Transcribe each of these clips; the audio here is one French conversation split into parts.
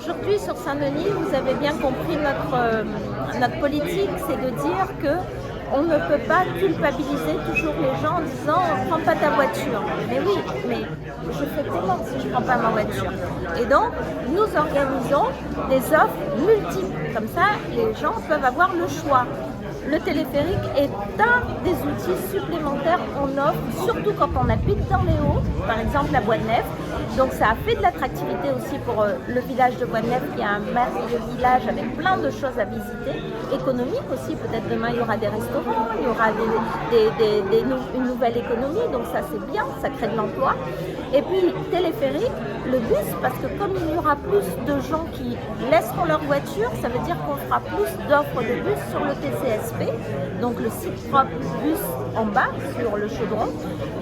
aujourd'hui sur Saint-Denis, vous avez bien compris notre politique, c'est de dire que on ne peut pas culpabiliser toujours les gens en disant « prends pas ta voiture ». Mais oui, mais je fais comment si je ne prends pas ma voiture? Et donc, nous organisons des offres multiples. Comme ça, les gens peuvent avoir le choix. Le téléphérique est un des outils supplémentaires qu'on offre, surtout quand on habite dans les Hauts, par exemple la Bois-de-Nef. Donc ça a fait de l'attractivité aussi pour le village de Bois-de-Nef, qui est un merveilleux village avec plein de choses à visiter, économique aussi, peut-être demain il y aura des restaurants, il y aura une nouvelle économie, donc ça c'est bien, ça crée de l'emploi. Et puis téléphérique, le bus, parce que comme il y aura plus de gens qui laisseront leur voiture, ça veut dire qu'on fera plus d'offres de bus sur le TCSP, donc le site propre bus en bas sur le chaudron.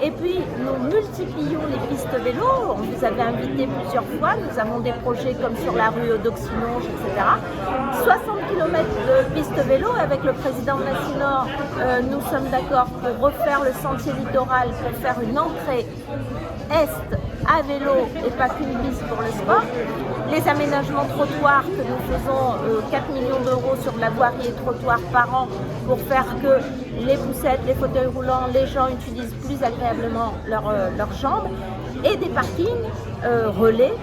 Et puis nous multiplions les pistes vélo, on vous avait invité plusieurs fois, nous avons des projets comme sur la rue d'Auxinonge, etc. 60 km de pistes vélo, avec le président Massinor, nous sommes d'accord pour refaire le sentier littoral, pour faire une entrée est à vélo et pas qu'une piste pour le sport. Les aménagements trottoirs que nous faisons 4 millions d'euros sur la voirie et trottoirs par an pour faire que les poussettes, les fauteuils roulants, les gens utilisent plus agréablement leurs jambes, et des parkings relais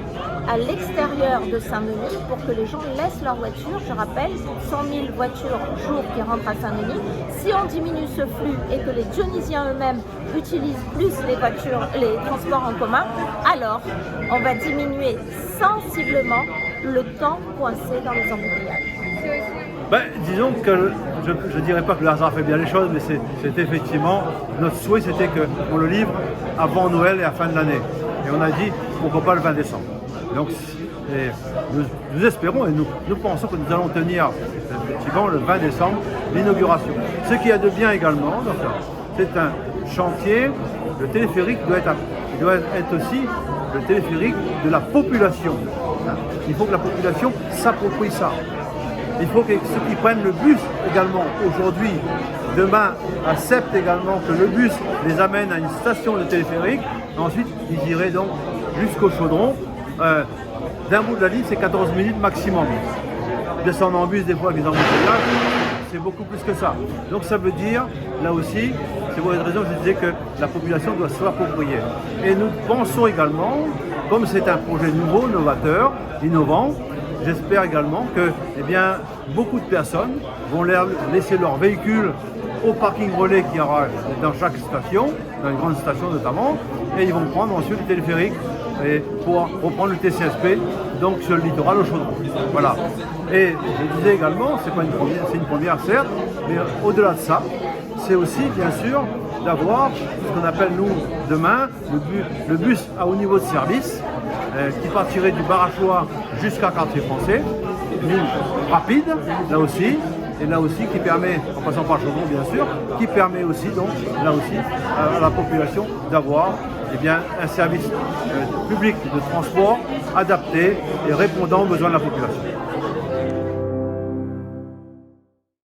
à l'extérieur de Saint-Denis pour que les gens laissent leur voiture. Je rappelle, 100 000 voitures jour qui rentrent à Saint-Denis. Si on diminue ce flux et que les Dionysiens eux-mêmes utilisent plus les voitures, les transports en commun, alors on va diminuer sensiblement le temps coincé dans les embouteillages. Ben, disons que je ne dirais pas que le hasard fait bien les choses, mais c'est effectivement, notre souhait c'était qu'on le livre avant Noël et à la fin de l'année. Et on a dit, pourquoi pas le 20 décembre. Donc nous espérons et nous pensons que nous allons tenir effectivement le 20 décembre l'inauguration. Ce qu'il y a de bien également, c'est un chantier, le téléphérique doit être aussi le téléphérique de la population. Il faut que la population s'approprie ça. Il faut que ceux qui prennent le bus également aujourd'hui, demain, acceptent également que le bus les amène à une station de téléphérique. Ensuite, ils iraient donc jusqu'au chaudron. D'un bout de la ligne, c'est 14 minutes maximum. Descendre en bus, des fois, avec les embouteillages, c'est beaucoup plus que ça. Donc ça veut dire, là aussi, c'est pour cette raison que je disais que la population doit se l'approprier. Et nous pensons également, comme c'est un projet nouveau, novateur, innovant, j'espère également que beaucoup de personnes vont laisser leur véhicule au parking relais qu'il y aura dans chaque station, dans les grandes stations notamment, et ils vont prendre ensuite le téléphérique pour reprendre le TCSP, donc sur le littoral au chaudron. Voilà. Et je disais également, c'est une première certes, mais au-delà de ça, c'est aussi bien sûr d'avoir ce qu'on appelle nous demain le bus à haut niveau de service qui partirait du Barachois jusqu'à Quartier Français, rapide là aussi, et là aussi qui permet, en passant par Chaudron bien sûr, qui permet aussi donc là aussi à la population d'avoir un service public de transport adapté et répondant aux besoins de la population.